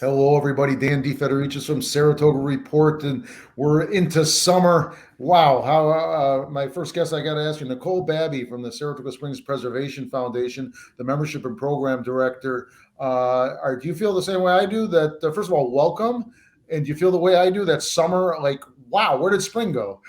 Hello, everybody. Dan DeFedericis from Saratoga Report, and we're into summer. Wow, how my first guest I got to ask you, Nicole Babie from the Saratoga Springs Preservation Foundation, the membership and program director. Do you feel the same way I do? That first of all, welcome, and do you feel the way I do that summer? Like, wow, where did spring go?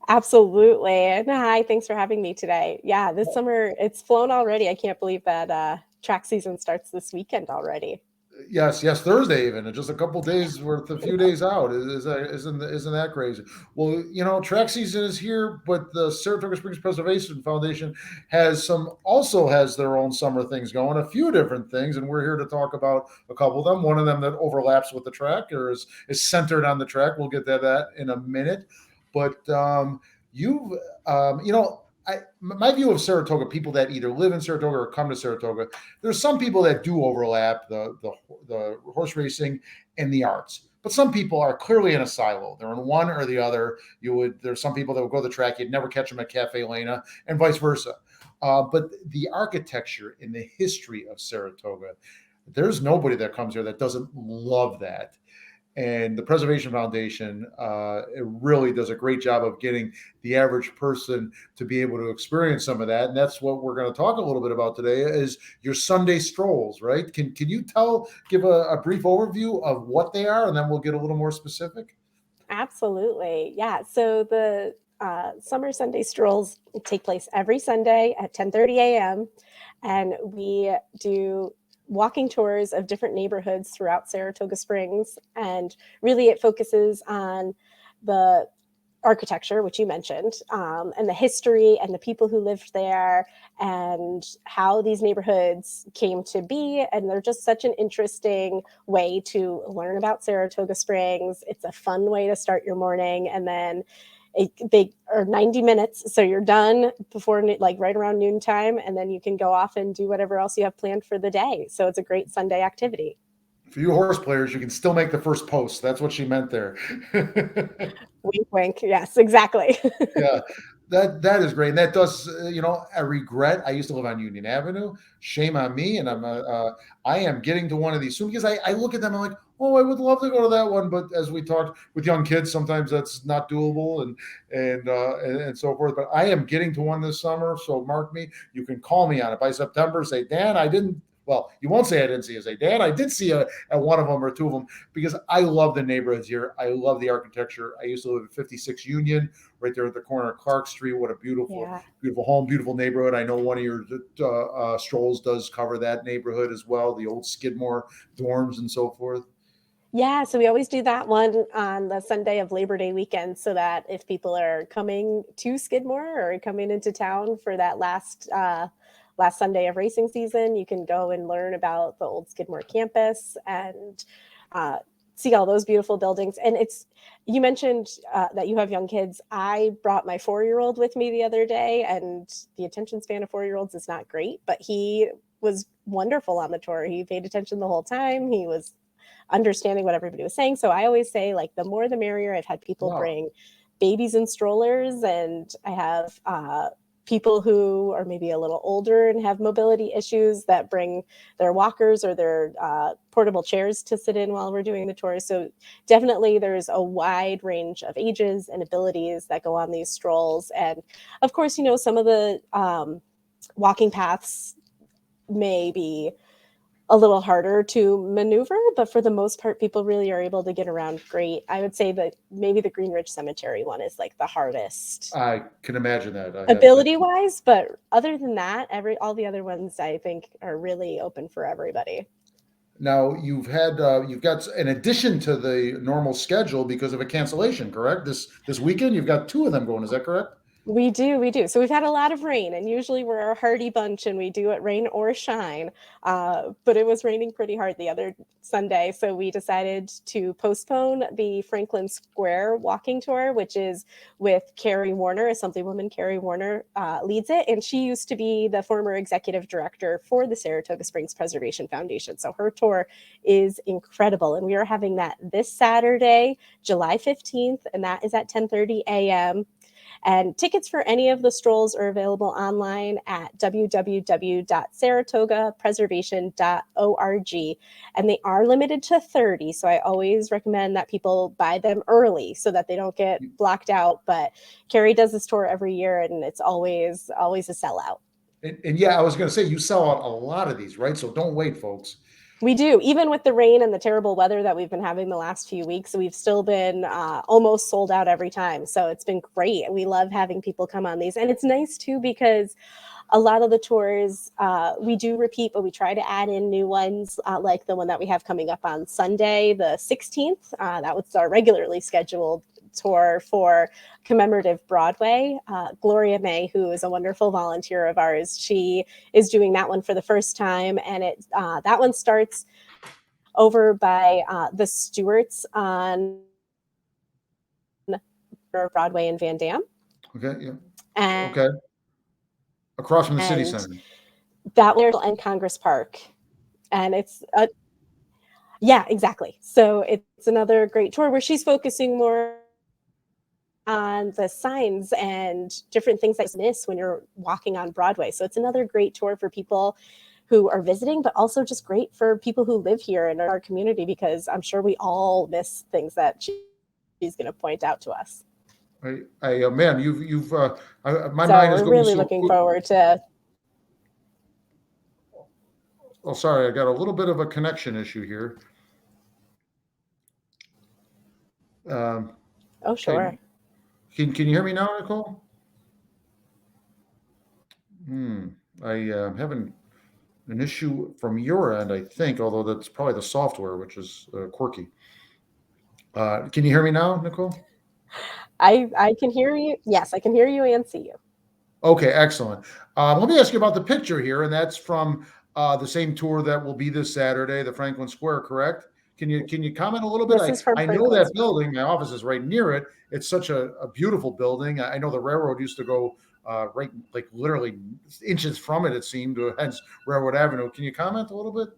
Absolutely. And hi, thanks for having me today. Yeah, this summer it's flown already. I can't believe that track season starts this weekend already. Yes, Thursday even, just a couple days worth, a few days out. Isn't that crazy? Well, track season is here, but the Saratoga Springs Preservation Foundation also has their own summer things going, a few different things, and we're here to talk about a couple of them. One of them that overlaps with the track or is centered on the track. We'll get to that in a minute, but you've my view of Saratoga, people that either live in Saratoga or come to Saratoga, there's some people that do overlap the horse racing and the arts, but some people are clearly in a silo. They're in one or the other. There's some people that would go to the track, you'd never catch them at Cafe Lena, and vice versa. But the architecture and the history of Saratoga, there's nobody that comes here that doesn't love that. And the Preservation Foundation, it really does a great job of getting the average person to be able to experience some of that. And that's what we're going to talk a little bit about today is your Sunday strolls, right? Can you give a brief overview of what they are, and then we'll get a little more specific? Absolutely. Yeah. So the summer Sunday strolls take place every Sunday at 10:30 a.m. And we do walking tours of different neighborhoods throughout Saratoga Springs. And really it focuses on the architecture, which you mentioned, and the history and the people who lived there and how these neighborhoods came to be. And they're just such an interesting way to learn about Saratoga Springs. It's a fun way to start your morning. And then they are 90 minutes. So you're done before, like right around noontime. And then you can go off and do whatever else you have planned for the day. So it's a great Sunday activity. For you horse players, you can still make the first post. That's what she meant there. Wink, wink. Yes, exactly. Yeah, that is great. And that does, I regret. I used to live on Union Avenue. Shame on me. And I am getting to one of these soon because I look at them. I'm like, oh, I would love to go to that one, but as we talked with young kids, sometimes that's not doable, and so forth. But I am getting to one this summer, so mark me. You can call me on it by September. Say, Dan, I didn't. Well, you won't say I didn't see it. Say, Dan, I did see at one of them or two of them because I love the neighborhoods here. I love the architecture. I used to live at 56 Union, right there at the corner of Clark Street. What a beautiful, Yeah. beautiful home, beautiful neighborhood. I know one of your strolls does cover that neighborhood as well, the old Skidmore dorms and so forth. Yeah, so we always do that one on the Sunday of Labor Day weekend so that if people are coming to Skidmore or coming into town for that last Sunday of racing season, you can go and learn about the old Skidmore campus and uh, see all those beautiful buildings. And you mentioned that you have young kids. I brought my 4-year-old with me the other day, and the attention span of 4-year-olds is not great, but he was wonderful on the tour. He paid attention the whole time. He was understanding what everybody was saying. So I always say, like, the more the merrier. I've had people Wow. bring babies and strollers, and I have people who are maybe a little older and have mobility issues that bring their walkers or their portable chairs to sit in while we're doing the tour. So definitely there's a wide range of ages and abilities that go on these strolls. And of course, some of the walking paths may be a little harder to maneuver, but for the most part, people really are able to get around great. I would say that maybe the Green Ridge Cemetery one is like the hardest I can imagine that. ability wise, but other than that, all the other ones I think are really open for everybody. Now you've got in addition to the normal schedule because of a cancellation, correct? This weekend you've got two of them going. Is that correct? We do, we do. So we've had a lot of rain, and usually we're a hardy bunch, and we do it rain or shine. But it was raining pretty hard the other Sunday, so we decided to postpone the Franklin Square walking tour, which is with Carrie Warner, Assemblywoman Carrie Warner leads it, and she used to be the former executive director for the Saratoga Springs Preservation Foundation. So her tour is incredible, and we are having that this Saturday, July 15th, and that is at 10:30 a.m. And tickets for any of the strolls are available online at www.saratogapreservation.org. And they are limited to 30. So I always recommend that people buy them early so that they don't get blocked out. But Carrie does this tour every year, and it's always a sellout. And yeah, I was going to say, you sell out a lot of these, right? So don't wait, folks. We do. Even with the rain and the terrible weather that we've been having the last few weeks, we've still been almost sold out every time. So it's been great. We love having people come on these. And it's nice too, because a lot of the tours we do repeat, but we try to add in new ones, like the one that we have coming up on Sunday, the 16th. That was our regularly scheduled tour for commemorative Broadway. Gloria May, who is a wonderful volunteer of ours, she is doing that one for the first time, and that one starts over by the Stewarts on Broadway and Van Dam. Okay, yeah. And, okay. Across from the city center. That will end Congress Park, and it's yeah, exactly. So it's another great tour where she's focusing more on the signs and different things that you miss when you're walking on Broadway. So it's another great tour for people who are visiting, but also just great for people who live here in our community, because I'm sure we all miss things that she's going to point out to us. Man, you've my so mind is we're going really so looking quick. forward to. Oh, sorry, I got a little bit of a connection issue here. Oh, sure. Okay. Can you hear me now, Nicole? I am having an issue from your end, I think, although that's probably the software, which is quirky. Can you hear me now, Nicole? I can hear you. Yes, I can hear you and see you. Okay, excellent. Let me ask you about the picture here, and that's from the same tour that will be this Saturday, the Franklin Square, correct? Can you comment a little bit? This is from I know Franklin that Square. building. My office is right near it. It's such a beautiful building. I know the railroad used to go right, like literally inches from it. It seemed, hence Railroad Avenue. Can you comment a little bit?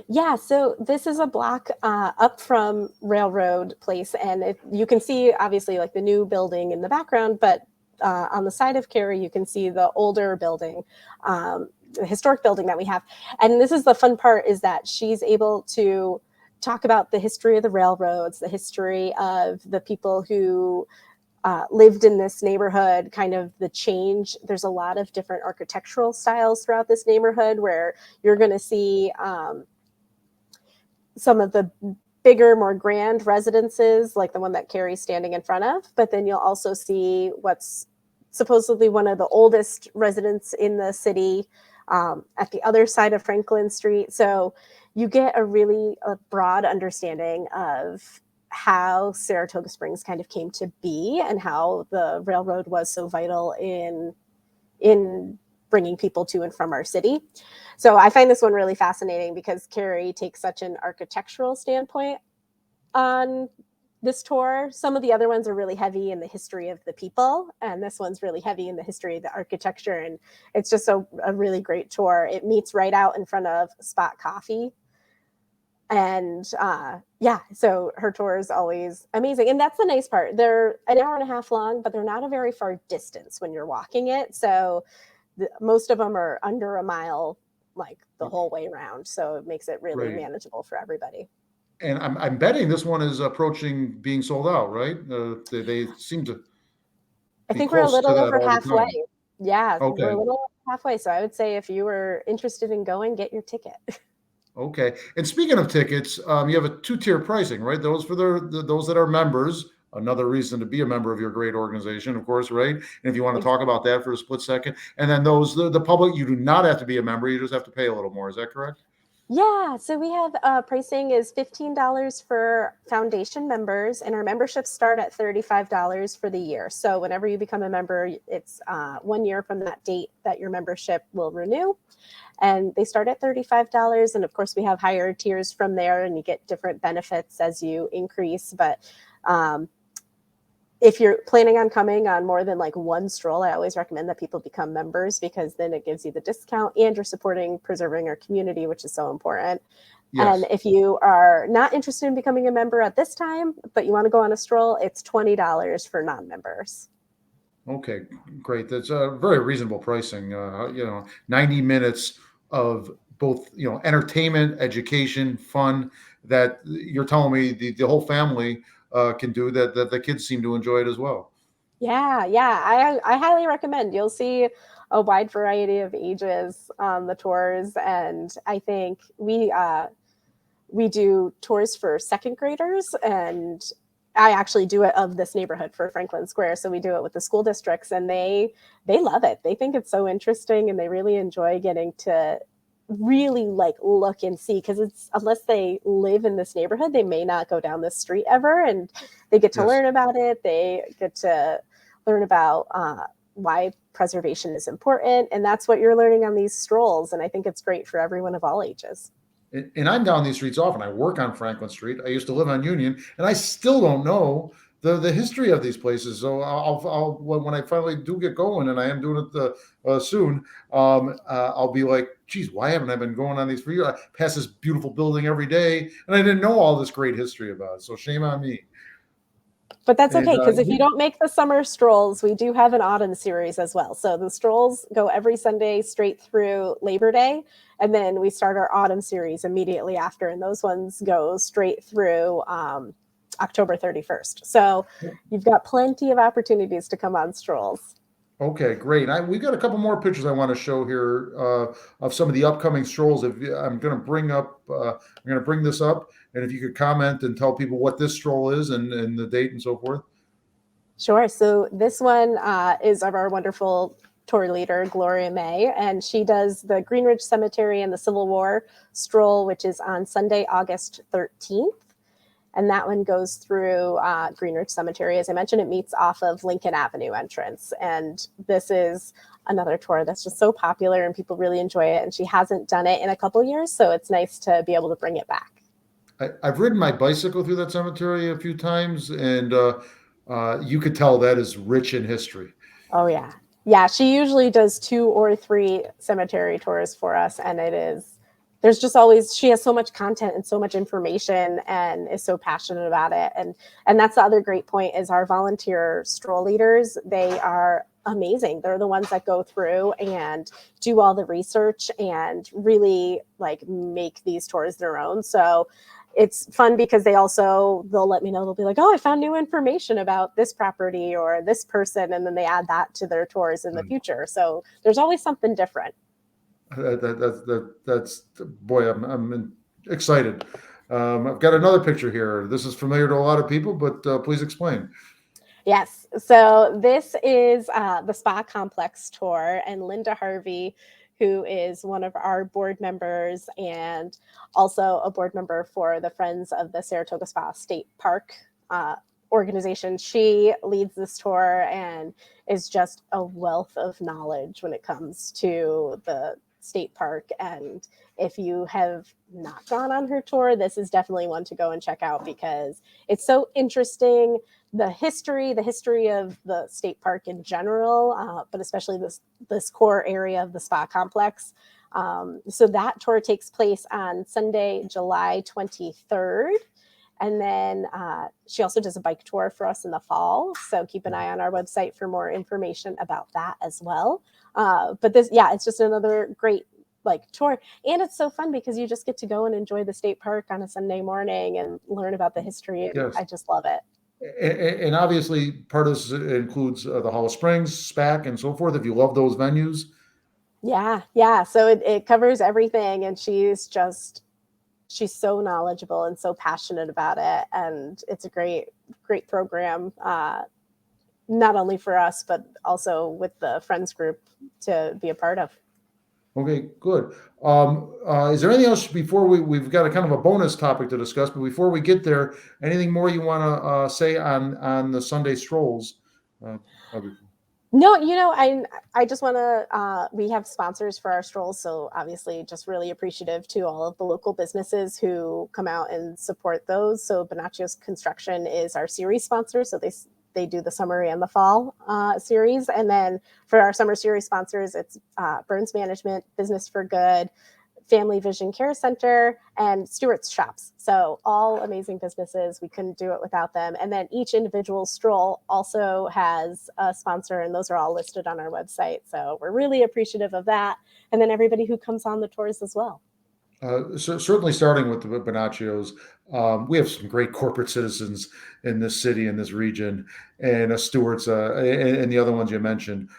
Yeah, so this is a block up from Railroad Place, and you can see obviously like the new building in the background, but on the side of Carrie, you can see the older building, the historic building that we have. And this is the fun part, is that she's able to talk about the history of the railroads, the history of the people who lived in this neighborhood, kind of the change. There's a lot of different architectural styles throughout this neighborhood where you're going to see some of the bigger, more grand residences, like the one that Carrie's standing in front of. But then you'll also see what's supposedly one of the oldest residents in the city at the other side of Franklin Street. So you get a really broad understanding of how Saratoga Springs kind of came to be and how the railroad was so vital in bringing people to and from our city. So I find this one really fascinating because Carrie takes such an architectural standpoint on this tour. Some of the other ones are really heavy in the history of the people, and this one's really heavy in the history of the architecture. And it's just a really great tour. It meets right out in front of Spot Coffee. And yeah, so her tour is always amazing. And that's the nice part. They're an hour and a half long, but they're not a very far distance when you're walking it. So most of them are under a mile, like the whole way around. So it makes it really manageable for everybody. And I'm betting this one is approaching being sold out, right? They seem to. I think we're a little over halfway. Yeah, okay. We're a little over halfway. So I would say if you were interested in going, get your ticket. Okay. And speaking of tickets, you have a two-tier pricing, right? Those for those that are members. Another reason to be a member of your great organization, of course, right? And if you want to talk about that for a split second, and then the public, you do not have to be a member; you just have to pay a little more. Is that correct? Yeah, so we have pricing is $15 for foundation members, and our memberships start at $35 for the year. So whenever you become a member, it's 1 year from that date that your membership will renew. And they start at $35. And of course, we have higher tiers from there, and you get different benefits as you increase. But if you're planning on coming on more than like one stroll, I always recommend that people become members, because then it gives you the discount and you're supporting preserving our community, which is so important. Yes. And if you are not interested in becoming a member at this time, but you want to go on a stroll, it's $20 for non-members. Okay, great. That's a very reasonable pricing. 90 minutes of both, entertainment, education, fun that you're telling me the whole family can do that the kids seem to enjoy it as well. Yeah, yeah. I highly recommend. You'll see a wide variety of ages on the tours, and I think we do tours for second graders, and I actually do it of this neighborhood for Franklin Square. So we do it with the school districts, and they love it. They think it's so interesting, and they really enjoy getting to really like look and see, because it's, unless they live in this neighborhood, they may not go down this street ever, and they get to Yes. learn about it. They get to learn about why preservation is important, and that's what you're learning on these strolls. And I think it's great for everyone of all ages. And I'm down these streets often. I work on Franklin Street. I used to live on Union, and I still don't know the history of these places. So I'll when I finally do get going, and I am doing it soon, I'll be like, geez, why haven't I been going on these for years? I pass this beautiful building every day, and I didn't know all this great history about it. So shame on me. But that's And okay, because if you don't make the summer strolls, we do have an autumn series as well. So the strolls go every Sunday straight through Labor Day, and then we start our autumn series immediately after, and those ones go straight through October 31st. So you've got plenty of opportunities to come on strolls. Okay, great. We've got a couple more pictures I want to show here of some of the upcoming strolls. I'm going to bring this up, and if you could comment and tell people what this stroll is and the date and so forth. Sure. So this one is of our wonderful tour leader, Gloria May, and she does the Greenridge Cemetery and the Civil War stroll, which is on Sunday, August 13th. And that one goes through Greenridge Cemetery. As I mentioned, it meets off of Lincoln Avenue entrance. And this is another tour that's just so popular and people really enjoy it. And she hasn't done it in a couple years, so it's nice to be able to bring it back. I've ridden my bicycle through that cemetery a few times, and you could tell that is rich in history. Oh, yeah. Yeah, she usually does 2 or 3 cemetery tours for us, and there's just always, she has so much content and so much information and is so passionate about it. And that's the other great point, is our volunteer stroll leaders. They are amazing. They're the ones that go through and do all the research and really like make these tours their own. So it's fun because they'll let me know, they'll be like, oh, I found new information about this property or this person, and then they add that to their tours in the future. So there's always something different. That's boy, I'm excited. I've got another picture here. This is familiar to a lot of people, but please explain. Yes. So this is the Spa Complex tour, and Linda Harvey, who is one of our board members and also a board member for the Friends of the Saratoga Spa State Park organization. She leads this tour and is just a wealth of knowledge when it comes to the state park. And if you have not gone on her tour, this is definitely one to go and check out, because it's so interesting. The history of the state park in general, but especially this core area of the spa complex. So that tour takes place on Sunday, July 23rd. And then she also does a bike tour for us in the fall. So keep an eye on our website for more information about that as well. But it's just another great like tour. And it's so fun because you just get to go and enjoy the state park on a Sunday morning and learn about the history. And Yes. I just love it. And obviously, part of this includes the Hollow Springs, SPAC, and so forth. If you love those venues, yeah. So it covers everything, and she's so knowledgeable and so passionate about it, and it's a great program. Not only for us, but also with the friends group to be a part of. okay, good. Is there anything else before we've got a kind of a bonus topic to discuss? But before we get there, anything more you want to say on the Sunday strolls? Bobby? No, I just want to. We have sponsors for our strolls, so obviously, just really appreciative to all of the local businesses who come out and support those. So Bonaccios Construction is our series sponsor, so they do the summer and the fall series, and then for our summer series sponsors, it's Burns Management, Business for Good, Family Vision Care Center, and Stewart's Shops. So all amazing businesses. We couldn't do it without them. And then each individual stroll also has a sponsor, and those are all listed on our website. So we're really appreciative of that. And then everybody who comes on the tours as well. Certainly starting with the Bonaccios, we have some great corporate citizens in this city, in this region, and Stewart's, and the other ones you mentioned,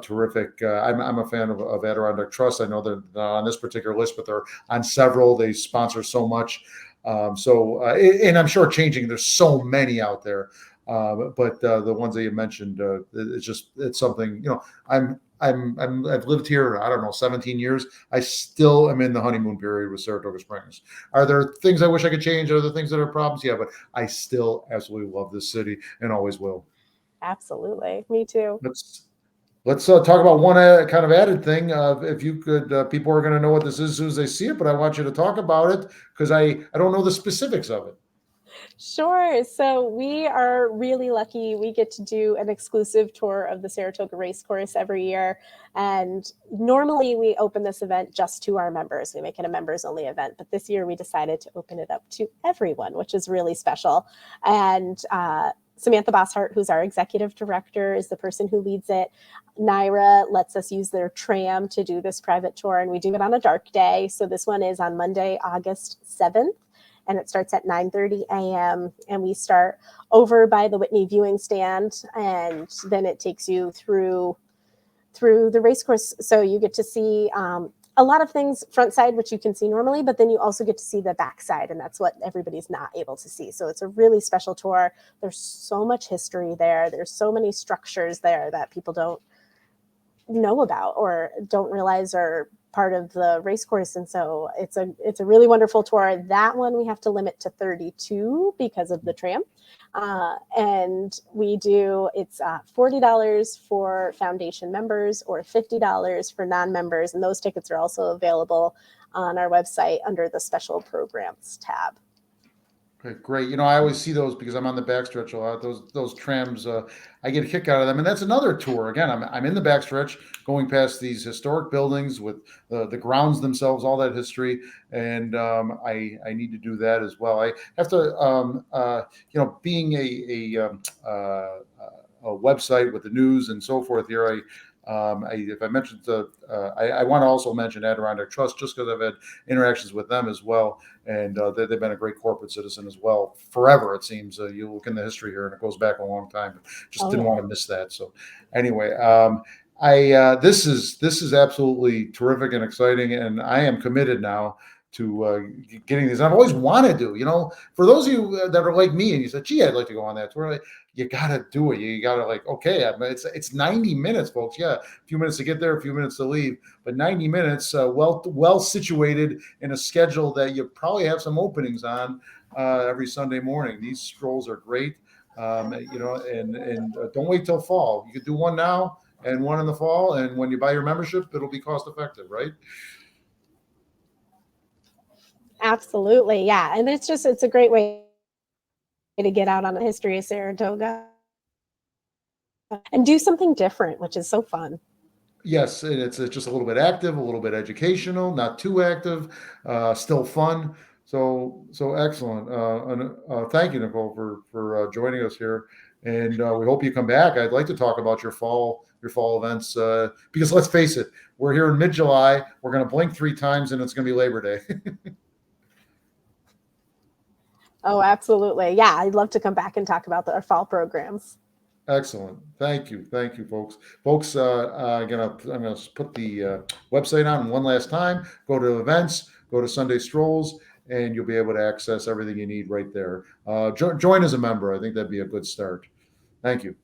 terrific. I'm a fan of Adirondack Trust. I know they're not on this particular list, but they're on several. They sponsor so much. And I'm sure changing, there's so many out there. But the ones that you mentioned, it's something, I've lived here, I don't know, 17 years. I still am in the honeymoon period with Saratoga Springs. Are there things I wish I could change? Are there things that are problems? Yeah, but I still absolutely love this city and always will. Absolutely. Me too. Let's talk about one kind of added thing. If you could, people are going to know what this is as soon as they see it, but I want you to talk about it because I don't know the specifics of it. Sure. So we are really lucky. We get to do an exclusive tour of the Saratoga Racecourse every year. And normally we open this event just to our members. We make it a members only event. But this year we decided to open it up to everyone, which is really special. And Samantha Bosshart, who's our executive director, is the person who leads it. Naira lets us use their tram to do this private tour, and we do it on a dark day. So this one is on Monday, August 7th. And it starts at 9:30 a.m. And we start over by the Whitney viewing stand, and then it takes you through the race course. So you get to see a lot of things front side, which you can see normally, but then you also get to see the back side, and that's what everybody's not able to see. So it's a really special tour. There's so much history there. There's so many structures there that people don't know about or don't realize are part of the race course. And so it's a really wonderful tour. That one we have to limit to 32 because of the tram. And it's $40 for foundation members or $50 for non-members. And those tickets are also available on our website under the special programs tab. Okay, great. I always see those because I'm on the backstretch a lot. Those trams, I get a kick out of them, and that's another tour. Again, I'm in the backstretch, going past these historic buildings with the grounds themselves, all that history, and I need to do that as well. I have to, being a website with the news and so forth here. If I mentioned I want to also mention Adirondack Trust just because I've had interactions with them as well, and they've been a great corporate citizen as well forever. It seems you look in the history here, and it goes back a long time. Just didn't want to miss that. So anyway, this is absolutely terrific and exciting, and I am committed now to getting these. I've always wanted to, for those of you that are like me and you said, gee, I'd like to go on that tour. You got to do it. You got to okay, it's 90 minutes, folks. Yeah. A few minutes to get there, a few minutes to leave, but 90 minutes, well situated in a schedule that you probably have some openings on every Sunday morning. These strolls are great. And don't wait till fall. You could do one now and one in the fall. And when you buy your membership, it'll be cost effective, right? Absolutely. Yeah. And it's a great way to get out on the history of Saratoga and do something different, which is so fun. Yes, and it's just a little bit active, a little bit educational, not too active, still fun. So excellent. And thank you, Nicole, for joining us here. And we hope you come back. I'd like to talk about your fall events because let's face it, we're here in mid-July. We're going to blink 3 times, and it's going to be Labor Day. Oh, absolutely. Yeah, I'd love to come back and talk about our fall programs. Excellent. Thank you, folks. Folks, I'm gonna put the website on one last time. Go to events, go to Sunday Strolls, and you'll be able to access everything you need right there. Join as a member. I think that'd be a good start. Thank you.